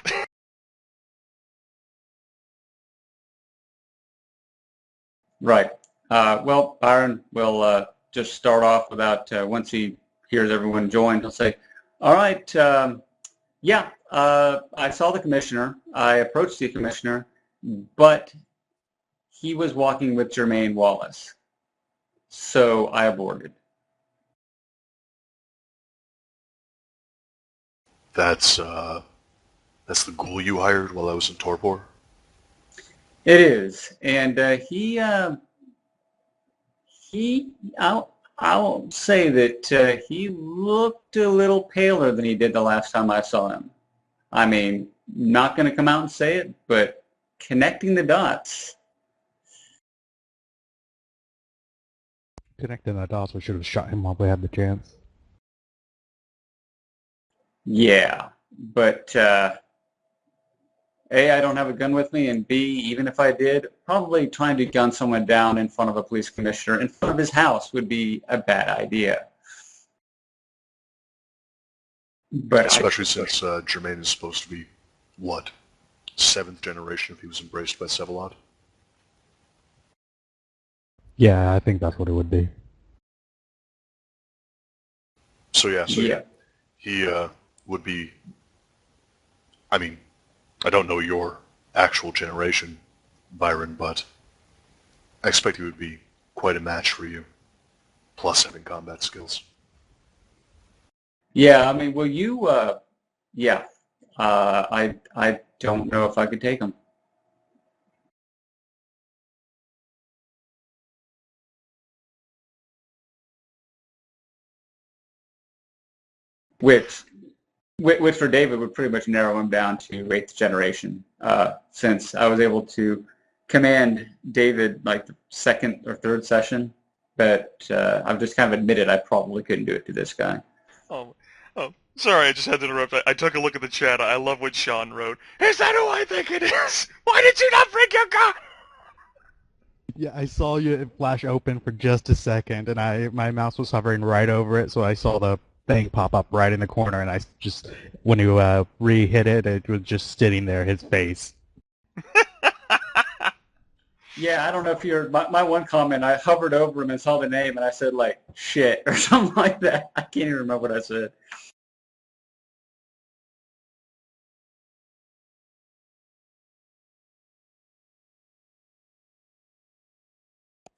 Right. Well, Byron will just start off once he hears everyone join, he'll say, all right, yeah, I saw the commissioner. I approached the commissioner, but he was walking with Jermaine Wallace, so I aborted. That's the ghoul you hired while I was in Torpor? It is, and I'll say that he looked a little paler than he did the last time I saw him. I mean, not going to come out and say it, but connecting the dots. Connecting the dots, we should have shot him while we had the chance. Yeah, but A, I don't have a gun with me, and B, even if I did, probably trying to gun someone down in front of a police commissioner in front of his house would be a bad idea. But especially since Jermaine is supposed to be, what, 7th generation if he was embraced by Sevalot? Yeah, I think that's what it would be. So yeah, he would be, I mean, I don't know your actual generation, Byron, but I expect he would be quite a match for you, plus having combat skills. Yeah, I mean, well, you, yeah, I don't know if I could take him. Which for David would pretty much narrow him down to 8th generation, since I was able to command David like the 2nd or 3rd session, but I've just kind of admitted I probably couldn't do it to this guy. Oh, sorry, I just had to interrupt. I took a look at the chat. I love what Sean wrote. Is that who I think it is? Why did you not bring your gun? Yeah, I saw you flash open for just a second, and my mouse was hovering right over it, so I saw the thing pop up right in the corner, and I just, when you re-hit it, it was just sitting there, his face. Yeah, I don't know if you're, my one comment, I hovered over him and saw the name, and I said, like, shit, or something like that. I can't even remember what I said.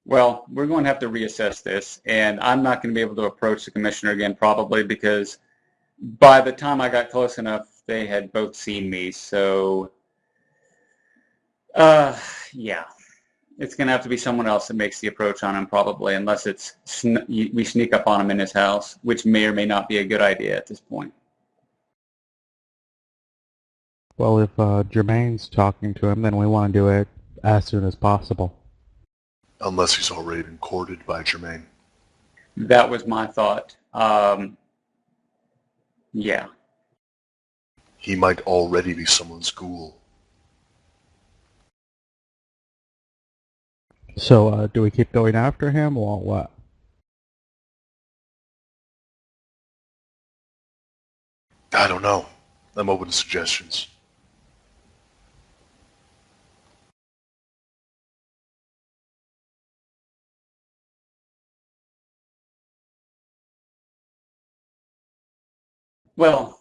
Well, we're going to have to reassess this, and I'm not going to be able to approach the commissioner again probably because by the time I got close enough, they had both seen me. So, yeah, it's going to have to be someone else that makes the approach on him probably, unless it's we sneak up on him in his house, which may or may not be a good idea at this point. Well, if Jermaine's talking to him, then we want to do it as soon as possible. Unless he's already been courted by Jermaine. That was my thought. Yeah. He might already be someone's ghoul. So, do we keep going after him, or what? I don't know. I'm open to suggestions. Well,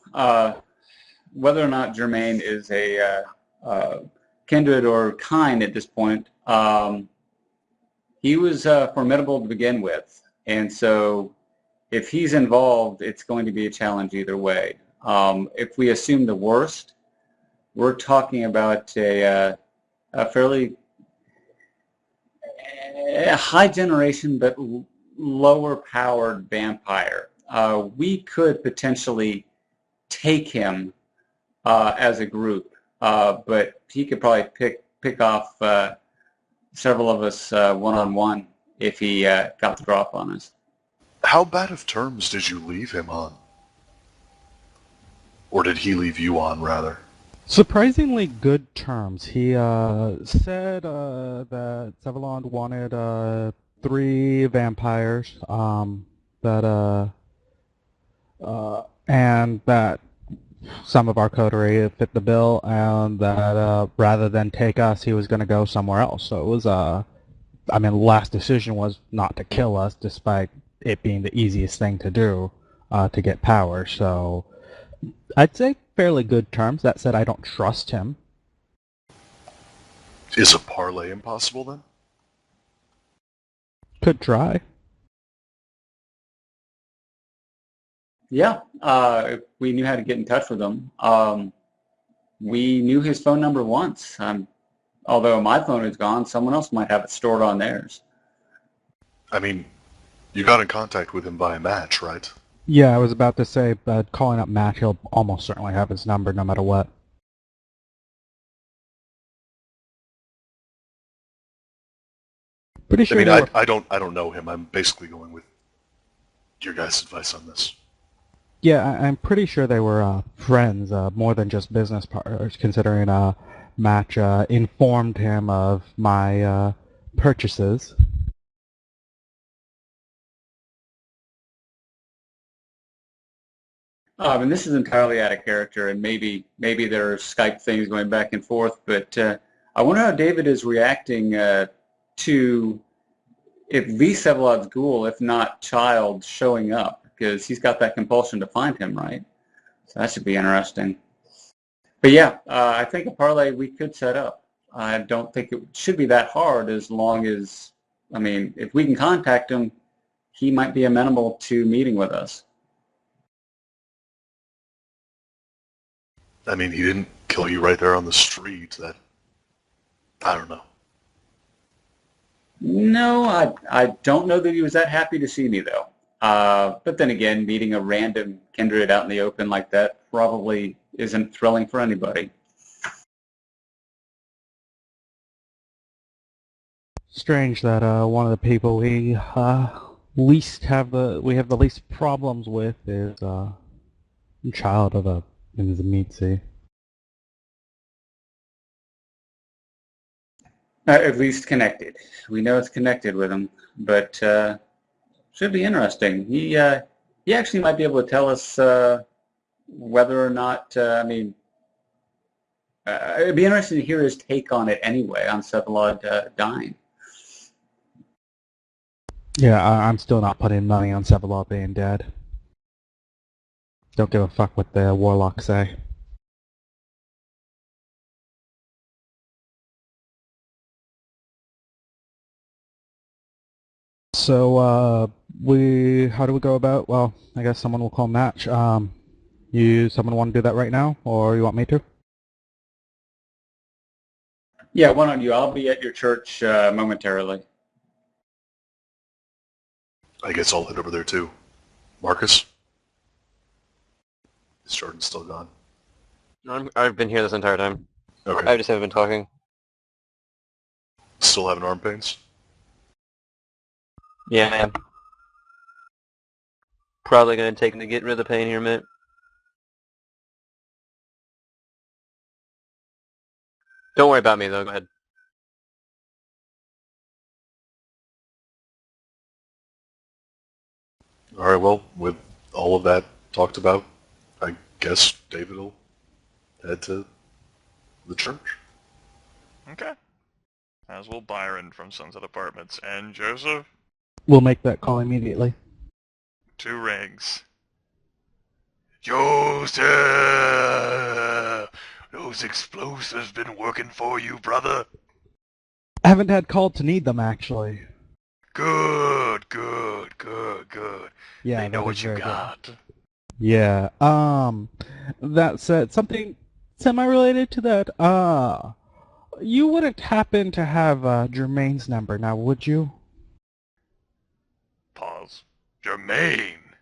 whether or not Jermaine is a kindred or kind at this point, he was formidable to begin with, and so if he's involved, it's going to be a challenge either way. If we assume the worst, we're talking about a fairly high generation but lower powered vampire. We could potentially take him as a group, but he could probably pick off several of us one-on-one if he got the drop on us. How bad of terms did you leave him on? Or did he leave you on, rather? Surprisingly good terms. He said that Sevalond wanted 3 vampires, and that some of our coterie fit the bill, and that rather than take us, he was going to go somewhere else. So it was, I mean, the last decision was not to kill us, despite it being the easiest thing to do. to get power. So I'd say fairly good terms. That said, I don't trust him. Is a parlay impossible then? Could try. Yeah, if we knew how to get in touch with him. We knew his phone number once. Although my phone is gone, someone else might have it stored on theirs. I mean, you got in contact with him by a match, right? Yeah, I was about to say, calling up Matt, he'll almost certainly have his number no matter what. Pretty sure. I mean, I don't know him. I'm basically going with your guys' advice on this. Yeah, I'm pretty sure they were friends, more than just business partners, considering Match informed him of my purchases. And this is entirely out of character, and maybe there are Skype things going back and forth, but I wonder how David is reacting to at least Sevlod's ghoul, if not child, showing up, because he's got that compulsion to find him, right? So that should be interesting. But yeah, I think a parlay we could set up. I don't think it should be that hard as long as, I mean, if we can contact him, he might be amenable to meeting with us. I mean, he didn't kill you right there on the street. I don't know. No, I don't know that he was that happy to see me, though. But then again, meeting a random kindred out in the open like that probably isn't thrilling for anybody. Strange that one of the people we have the least problems with is a child of a Nzmitsi. At least connected. We know it's connected with him, but should be interesting. He actually might be able to tell us whether or not. I mean, it'd be interesting to hear his take on it anyway, on Sevlod dying. Yeah, I'm still not putting money on Sevlod being dead. Don't give a fuck what the warlocks say. So, how do we go about? Well, I guess someone will call match. Someone want to do that right now, or you want me to? Yeah, why don't you? I'll be at your church momentarily. I guess I'll head over there too. Marcus? Is Jordan still gone? No, I've been here this entire time. Okay. I just haven't been talking. Still having arm pains? Yeah, man. Probably gonna take him to get rid of the pain here in a minute. Don't worry about me though, go ahead. Alright, well, with all of that talked about, I guess David will head to the church. Okay. As will Byron from Sunset Apartments. And Joseph? We'll make that call immediately. 2 rings. Joseph! Those explosives been working for you, brother? I haven't had call to need them, actually. Good. Yeah, They know that what is you very good. got. Yeah, that said, something semi-related to that, you wouldn't happen to have Jermaine's number now, would you? Pause. Jermaine!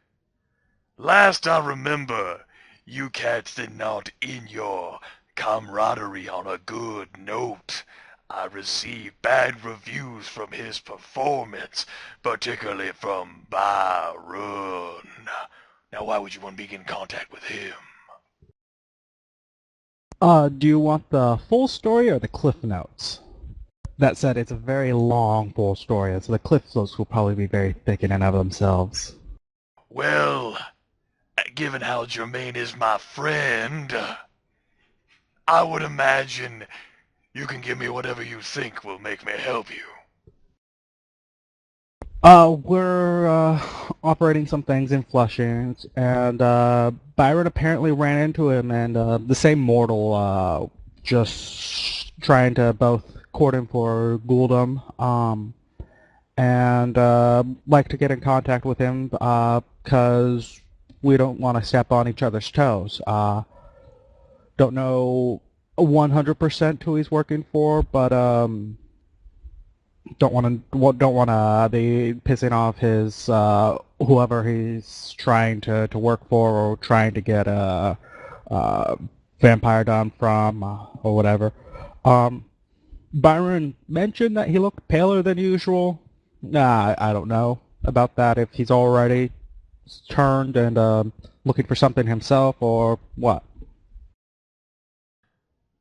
Last I remember, you cats did not end your camaraderie on a good note. I received bad reviews from his performance, particularly from Byron. Now why would you want to be in contact with him? Do you want the full story or the cliff notes? That said, it's a very long full story, so the cliff notes will probably be very thick in and of themselves. Well, given how Jermaine is my friend, I would imagine you can give me whatever you think will make me help you. We're operating some things in Flushing, and Byron apparently ran into him, and the same mortal just trying to both court him for ghouldom, and like to get in contact with him because we don't want to step on each other's toes. Don't know 100% who he's working for, but don't want to be pissing off his whoever he's trying to work for or trying to get vampire done from or whatever. Byron mentioned that he looked paler than usual. Nah, I don't know about that. If he's already turned and looking for something himself or what.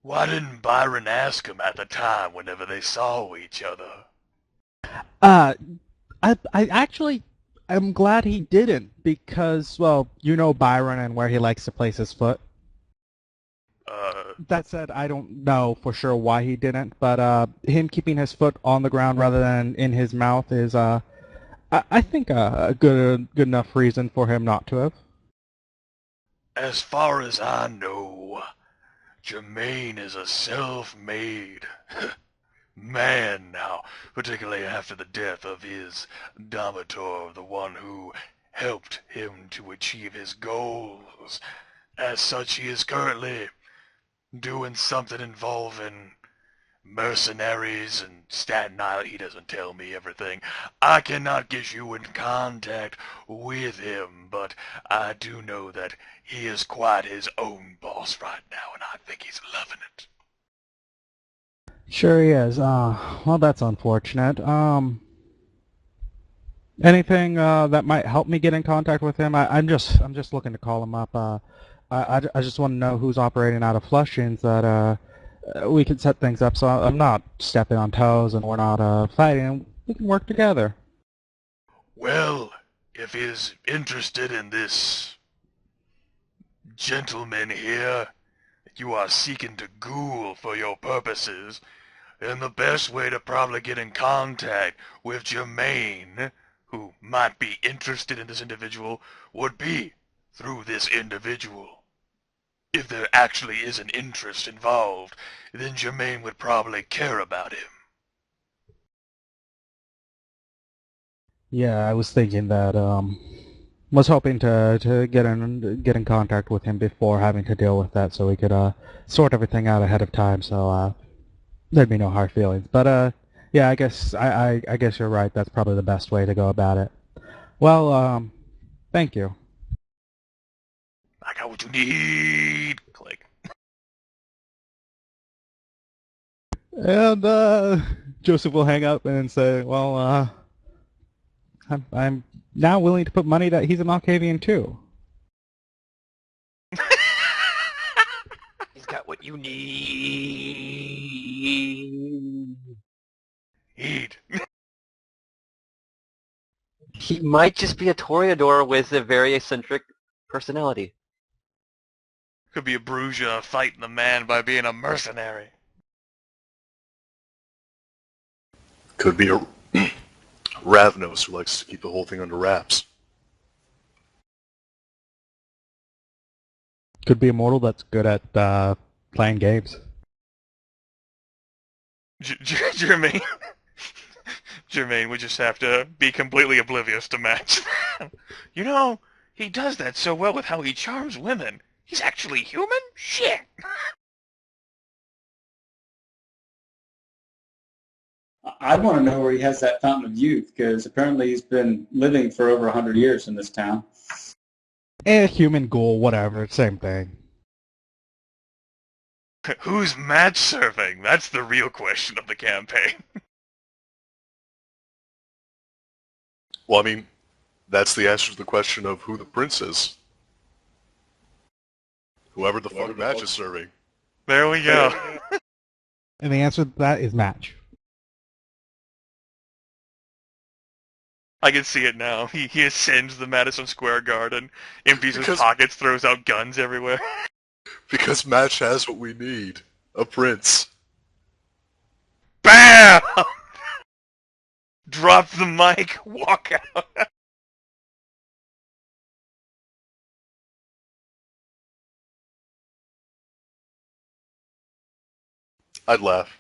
Why didn't Byron ask him at the time whenever they saw each other? I actually am glad he didn't because, well, you know Byron and where he likes to place his foot. That said, I don't know for sure why he didn't, but him keeping his foot on the ground rather than in his mouth is, I think, a good enough reason for him not to have. As far as I know, Jermaine is a self-made man now, particularly after the death of his domitor, the one who helped him to achieve his goals. As such, he is currently doing something involving mercenaries and Staten Island. He doesn't tell me everything. I cannot get you in contact with him, but I do know that he is quite his own boss right now, and I think he's loving it. Sure he is. Well, that's unfortunate. Anything that might help me get in contact with him? I'm just looking to call him up. I just want to know who's operating out of Flushing so that we can set things up so I'm not stepping on toes and we're not fighting. We can work together. Well, if he's interested in this gentleman here that you are seeking to ghoul for your purposes, then the best way to probably get in contact with Jermaine, who might be interested in this individual, would be through this individual. If there actually is an interest involved, then Jermaine would probably care about him. Yeah, I was thinking that. Was hoping to get in contact with him before having to deal with that, so we could sort everything out ahead of time. So there'd be no hard feelings. But yeah, I guess I guess you're right. That's probably the best way to go about it. Well, thank you. I got what you need. Click. And Joseph will hang up and say, "Well, I'm now willing to put money that he's an Malkavian too." He's got what you need. Eat. He might just be a Toreador with a very eccentric personality. Could be a Bruja fighting the man by being a mercenary. Could be a Ravnos who likes to keep the whole thing under wraps. Could be a mortal that's good at playing games. Jermaine. Jermaine would just have to be completely oblivious to Max. You know, he does that so well with how he charms women. He's actually human? Shit! I want to know where he has that fountain of youth, because apparently he's been living for over 100 years in this town. Human ghoul, whatever, same thing. Who's match surfing? That's the real question of the campaign. Well, I mean, that's the answer to the question of who the prince is. Whoever the fuck Match is serving. There we go. And the answer to that is Match. I can see it now. He ascends the Madison Square Garden, empties his pockets, throws out guns everywhere. Because Match has what we need. A prince. BAM! drop the mic, walk out. I'd laugh.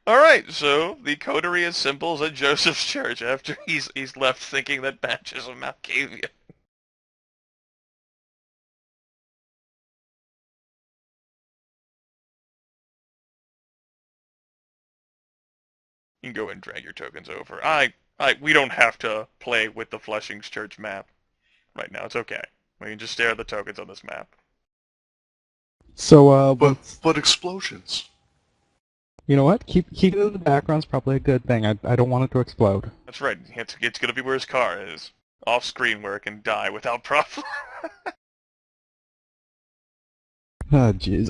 Alright, so the coterie is simple as a Joseph's church after he's left thinking that Batch is a Malkavian. You can go and drag your tokens over. We don't have to play with the Flushing's Church map right now. It's okay. We can just stare at the tokens on this map. So, But explosions. you know what? Keep it in the background's probably a good thing. I don't want it to explode. That's right. It's gonna be where his car is. Off screen where it can die without problem. Oh, jeez.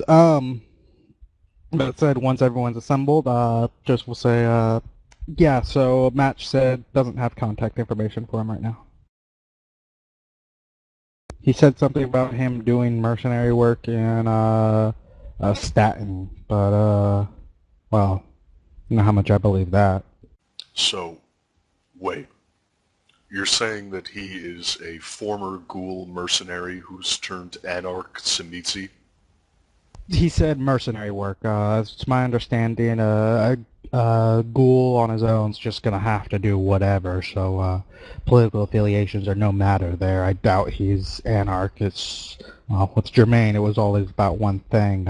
That said, once everyone's assembled, just will say, yeah, so Match said doesn't have contact information for him right now. He said something about him doing mercenary work in, Staten, but, well, you know how much I believe that. So, wait. You're saying that he is a former ghoul mercenary who's turned anarch Sinitsi? He said mercenary work. It's my understanding a ghoul on his own's just gonna have to do whatever, so political affiliations are no matter there. I doubt he's anarch. It's, well, what's germane, it was always about one thing.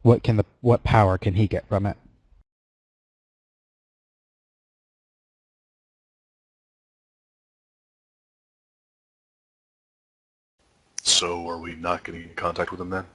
What power can he get from it? So are we not getting in contact with him then?